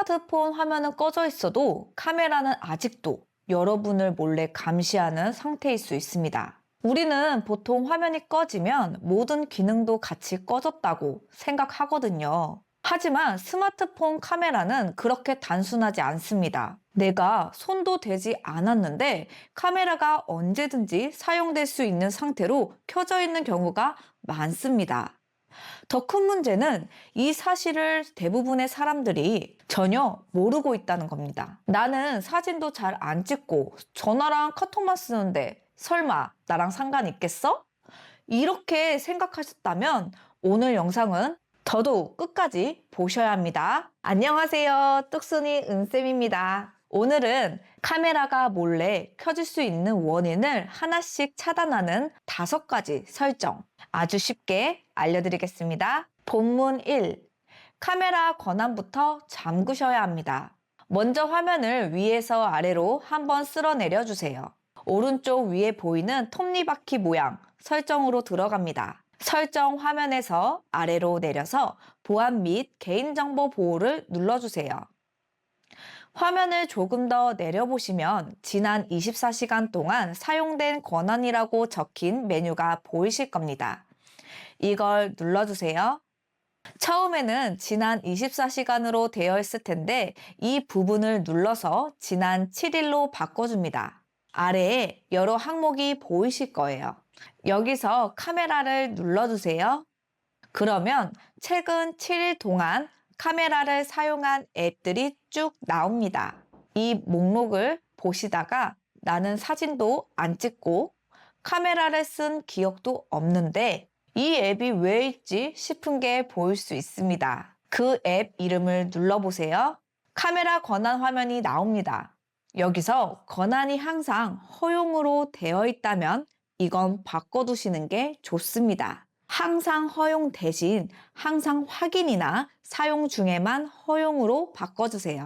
스마트폰 화면은 꺼져 있어도 카메라는 아직도 여러분을 몰래 감시하는 상태일 수 있습니다. 우리는 보통 화면이 꺼지면 모든 기능도 같이 꺼졌다고 생각하거든요. 하지만 스마트폰 카메라는 그렇게 단순하지 않습니다. 내가 손도 대지 않았는데 카메라가 언제든지 사용될 수 있는 상태로 켜져 있는 경우가 많습니다. 더 큰 문제는 이 사실을 대부분의 사람들이 전혀 모르고 있다는 겁니다. 나는 사진도 잘 안 찍고 전화랑 카톡만 쓰는데 설마 나랑 상관 있겠어? 이렇게 생각하셨다면 오늘 영상은 더더욱 끝까지 보셔야 합니다. 안녕하세요. 뚝순이 은쌤입니다. 오늘은 카메라가 몰래 켜질 수 있는 원인을 하나씩 차단하는 5가지 설정 아주 쉽게 알려드리겠습니다. 본문 1. 카메라 권한부터 잠그셔야 합니다. 먼저 화면을 위에서 아래로 한번 쓸어내려 주세요. 오른쪽 위에 보이는 톱니바퀴 모양 설정으로 들어갑니다. 설정 화면에서 아래로 내려서 보안 및 개인정보 보호를 눌러주세요. 화면을 조금 더 내려보시면 지난 24시간 동안 사용된 권한이라고 적힌 메뉴가 보이실 겁니다. 이걸 눌러주세요. 처음에는 지난 24시간으로 되어 있을 텐데 이 부분을 눌러서 지난 7일로 바꿔줍니다. 아래에 여러 항목이 보이실 거예요. 여기서 카메라를 눌러주세요. 그러면 최근 7일 동안 카메라를 사용한 앱들이 쭉 나옵니다. 이 목록을 보시다가 나는 사진도 안 찍고 카메라를 쓴 기억도 없는데 이 앱이 왜 있지 싶은 게 보일 수 있습니다. 그 앱 이름을 눌러보세요. 카메라 권한 화면이 나옵니다. 여기서 권한이 항상 허용으로 되어 있다면 이건 바꿔두시는 게 좋습니다. 항상 허용 대신 항상 확인이나 사용 중에만 허용으로 바꿔주세요.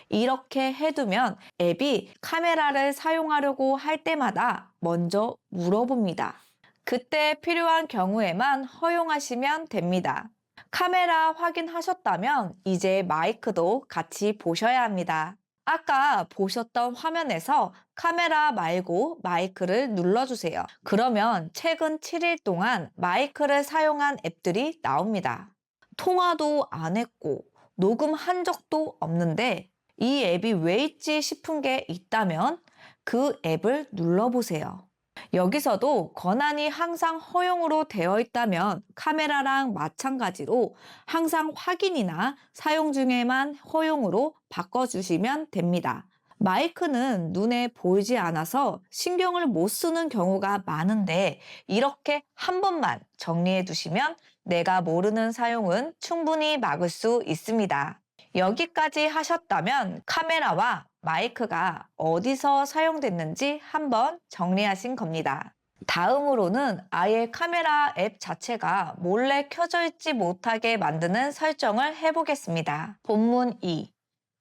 이렇게 해두면 앱이 카메라를 사용하려고 할 때마다 먼저 물어봅니다. 그때 필요한 경우에만 허용하시면 됩니다. 카메라 확인하셨다면 이제 마이크도 같이 보셔야 합니다. 아까 보셨던 화면에서 카메라 말고 마이크를 눌러주세요. 그러면 최근 7일 동안 마이크를 사용한 앱들이 나옵니다. 통화도 안 했고 녹음한 적도 없는데 이 앱이 왜 있지 싶은 게 있다면 그 앱을 눌러보세요. 여기서도 권한이 항상 허용으로 되어 있다면 카메라랑 마찬가지로 항상 확인이나 사용 중에만 허용으로 바꿔주시면 됩니다. 마이크는 눈에 보이지 않아서 신경을 못 쓰는 경우가 많은데 이렇게 한 번만 정리해 두시면 내가 모르는 사용은 충분히 막을 수 있습니다. 여기까지 하셨다면 카메라와 마이크가 어디서 사용됐는지 한번 정리하신 겁니다. 다음으로는 아예 카메라 앱 자체가 몰래 켜져 있지 못하게 만드는 설정을 해보겠습니다. 본문 2.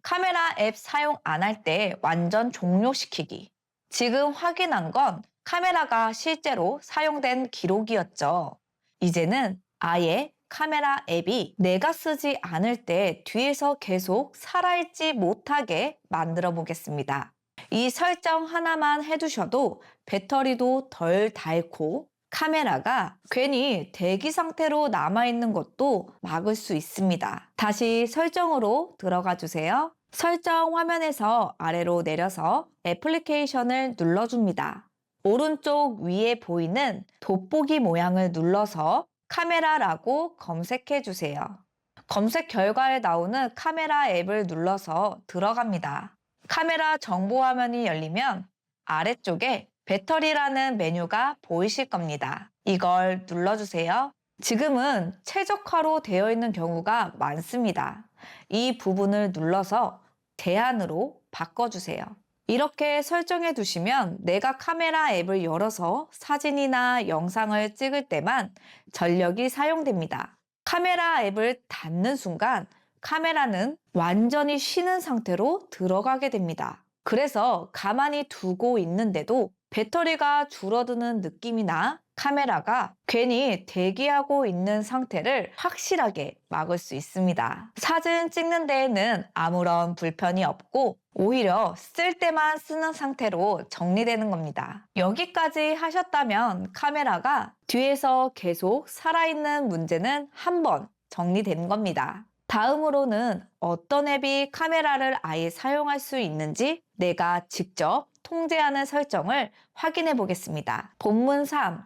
카메라 앱 사용 안 할 때 완전 종료시키기. 지금 확인한 건 카메라가 실제로 사용된 기록이었죠. 이제는 아예 카메라 앱이 내가 쓰지 않을 때 뒤에서 계속 살아있지 못하게 만들어 보겠습니다. 이 설정 하나만 해두셔도 배터리도 덜 닳고 카메라가 괜히 대기 상태로 남아있는 것도 막을 수 있습니다. 다시 설정으로 들어가 주세요. 설정 화면에서 아래로 내려서 애플리케이션을 눌러줍니다. 오른쪽 위에 보이는 돋보기 모양을 눌러서 카메라라고 검색해 주세요. 검색 결과에 나오는 카메라 앱을 눌러서 들어갑니다. 카메라 정보 화면이 열리면 아래쪽에 배터리라는 메뉴가 보이실 겁니다. 이걸 눌러주세요. 지금은 최적화로 되어 있는 경우가 많습니다. 이 부분을 눌러서 제한으로 바꿔주세요. 이렇게 설정해 두시면 내가 카메라 앱을 열어서 사진이나 영상을 찍을 때만 전력이 사용됩니다. 카메라 앱을 닫는 순간 카메라는 완전히 쉬는 상태로 들어가게 됩니다. 그래서 가만히 두고 있는데도 배터리가 줄어드는 느낌이나 카메라가 괜히 대기하고 있는 상태를 확실하게 막을 수 있습니다. 사진 찍는 데에는 아무런 불편이 없고 오히려 쓸 때만 쓰는 상태로 정리되는 겁니다. 여기까지 하셨다면 카메라가 뒤에서 계속 살아있는 문제는 한번 정리된 겁니다. 다음으로는 어떤 앱이 카메라를 아예 사용할 수 있는지 내가 직접 통제하는 설정을 확인해 보겠습니다. 본문 3.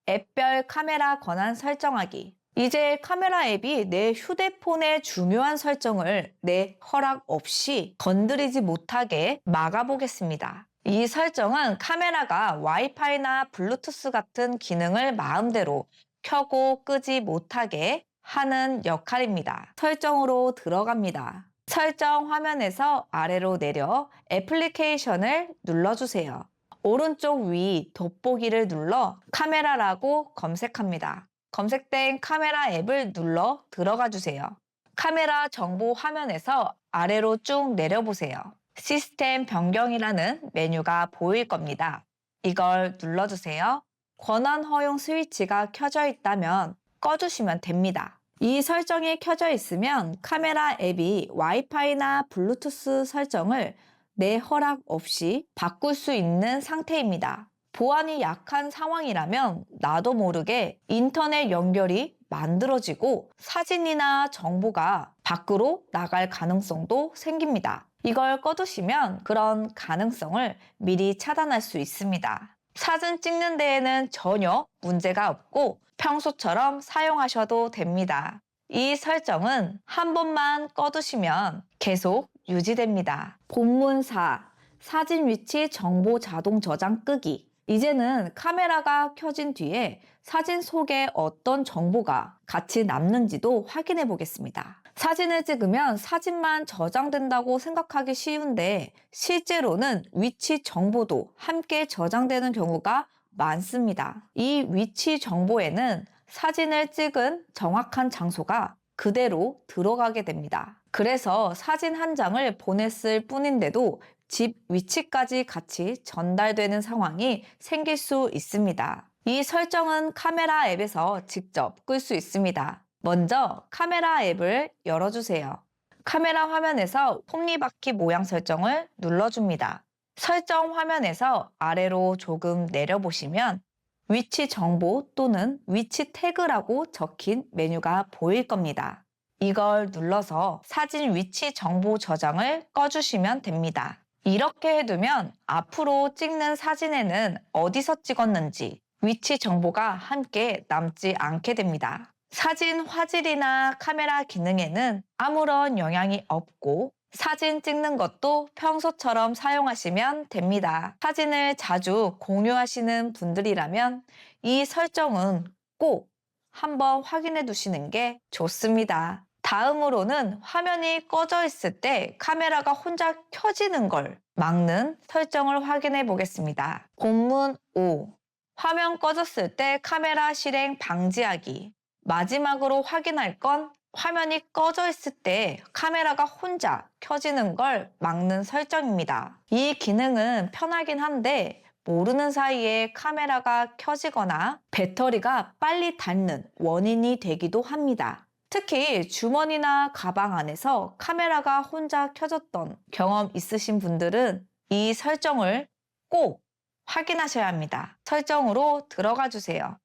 앱별 카메라 권한 설정하기. 이제 카메라 앱이 내 휴대폰의 중요한 설정을 내 허락 없이 건드리지 못하게 막아보겠습니다. 이 설정은 카메라가 와이파이나 블루투스 같은 기능을 마음대로 켜고 끄지 못하게 하는 역할입니다. 설정으로 들어갑니다. 설정 화면에서 아래로 내려 애플리케이션을 눌러주세요. 오른쪽 위 돋보기를 눌러 카메라라고 검색합니다. 검색된 카메라 앱을 눌러 들어가 주세요. 카메라 정보 화면에서 아래로 쭉 내려보세요. 시스템 변경이라는 메뉴가 보일 겁니다. 이걸 눌러주세요. 권한 허용 스위치가 켜져 있다면 꺼주시면 됩니다. 이 설정이 켜져 있으면 카메라 앱이 와이파이나 블루투스 설정을 내 허락 없이 바꿀 수 있는 상태입니다. 보안이 약한 상황이라면 나도 모르게 인터넷 연결이 만들어지고 사진이나 정보가 밖으로 나갈 가능성도 생깁니다. 이걸 꺼두시면 그런 가능성을 미리 차단할 수 있습니다. 사진 찍는 데에는 전혀 문제가 없고 평소처럼 사용하셔도 됩니다. 이 설정은 한 번만 꺼두시면 계속 유지됩니다. 본문 4. 사진 위치 정보 자동 저장 끄기. 이제는 카메라가 켜진 뒤에 사진 속에 어떤 정보가 같이 남는지도 확인해 보겠습니다. 사진을 찍으면 사진만 저장된다고 생각하기 쉬운데 실제로는 위치 정보도 함께 저장되는 경우가 많습니다. 이 위치 정보에는 사진을 찍은 정확한 장소가 그대로 들어가게 됩니다. 그래서 사진 한 장을 보냈을 뿐인데도 집 위치까지 같이 전달되는 상황이 생길 수 있습니다. 이 설정은 카메라 앱에서 직접 끌 수 있습니다. 먼저 카메라 앱을 열어주세요. 카메라 화면에서 톱니바퀴 모양 설정을 눌러줍니다. 설정 화면에서 아래로 조금 내려보시면 위치 정보 또는 위치 태그라고 적힌 메뉴가 보일 겁니다. 이걸 눌러서 사진 위치 정보 저장을 꺼주시면 됩니다. 이렇게 해두면 앞으로 찍는 사진에는 어디서 찍었는지 위치 정보가 함께 남지 않게 됩니다. 사진 화질이나 카메라 기능에는 아무런 영향이 없고 사진 찍는 것도 평소처럼 사용하시면 됩니다. 사진을 자주 공유하시는 분들이라면 이 설정은 꼭 한번 확인해 두시는 게 좋습니다. 다음으로는 화면이 꺼져 있을 때 카메라가 혼자 켜지는 걸 막는 설정을 확인해 보겠습니다. 본문 5. 화면 꺼졌을 때 카메라 실행 방지하기. 마지막으로 확인할 건 화면이 꺼져 있을 때 카메라가 혼자 켜지는 걸 막는 설정입니다. 이 기능은 편하긴 한데 모르는 사이에 카메라가 켜지거나 배터리가 빨리 닳는 원인이 되기도 합니다. 특히 주머니나 가방 안에서 카메라가 혼자 켜졌던 경험 있으신 분들은 이 설정을 꼭 확인하셔야 합니다. 설정으로 들어가 주세요.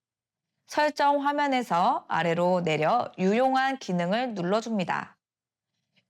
설정 화면에서 아래로 내려 유용한 기능을 눌러줍니다.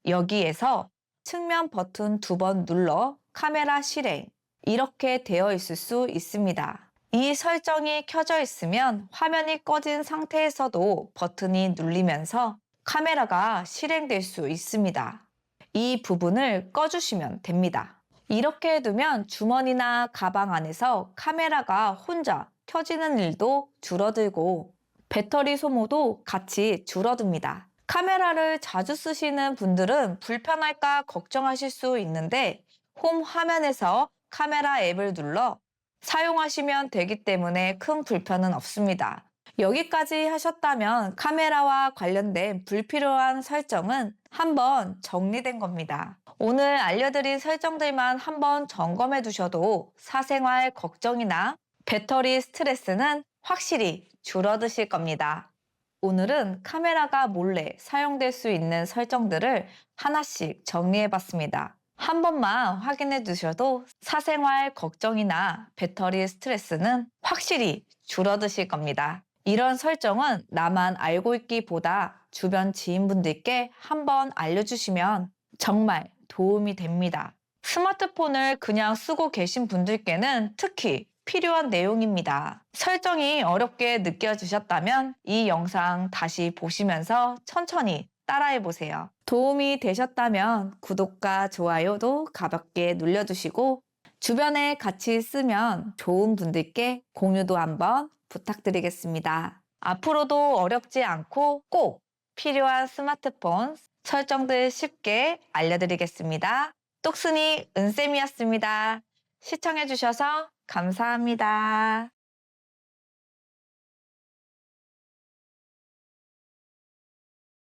여기에서 측면 버튼 2번 눌러 카메라 실행 이렇게 되어 있을 수 있습니다. 이 설정이 켜져 있으면 화면이 꺼진 상태에서도 버튼이 눌리면서 카메라가 실행될 수 있습니다. 이 부분을 꺼주시면 됩니다. 이렇게 해두면 주머니나 가방 안에서 카메라가 혼자 켜지는 일도 줄어들고 배터리 소모도 같이 줄어듭니다. 카메라를 자주 쓰시는 분들은 불편할까 걱정하실 수 있는데 홈 화면에서 카메라 앱을 눌러 사용하시면 되기 때문에 큰 불편은 없습니다. 여기까지 하셨다면 카메라와 관련된 불필요한 설정은 한번 정리된 겁니다. 오늘 알려드린 설정들만 한번 점검해 두셔도 사생활 걱정이나 배터리 스트레스는 확실히 줄어드실 겁니다. 오늘은 카메라가 몰래 사용될 수 있는 설정들을 하나씩 정리해 봤습니다. 한 번만 확인해 두셔도 사생활 걱정이나 배터리 스트레스는 확실히 줄어드실 겁니다. 이런 설정은 나만 알고 있기보다 주변 지인분들께 한번 알려주시면 정말 도움이 됩니다. 스마트폰을 그냥 쓰고 계신 분들께는 특히 필요한 내용입니다. 설정이 어렵게 느껴지셨다면 이 영상 다시 보시면서 천천히 따라해 보세요. 도움이 되셨다면 구독과 좋아요도 가볍게 눌러주시고 주변에 같이 쓰면 좋은 분들께 공유도 한번 부탁드리겠습니다. 앞으로도 어렵지 않고 꼭 필요한 스마트폰 설정들 쉽게 알려드리겠습니다. 똑순이 은쌤이었습니다. 시청해주셔서 감사합니다.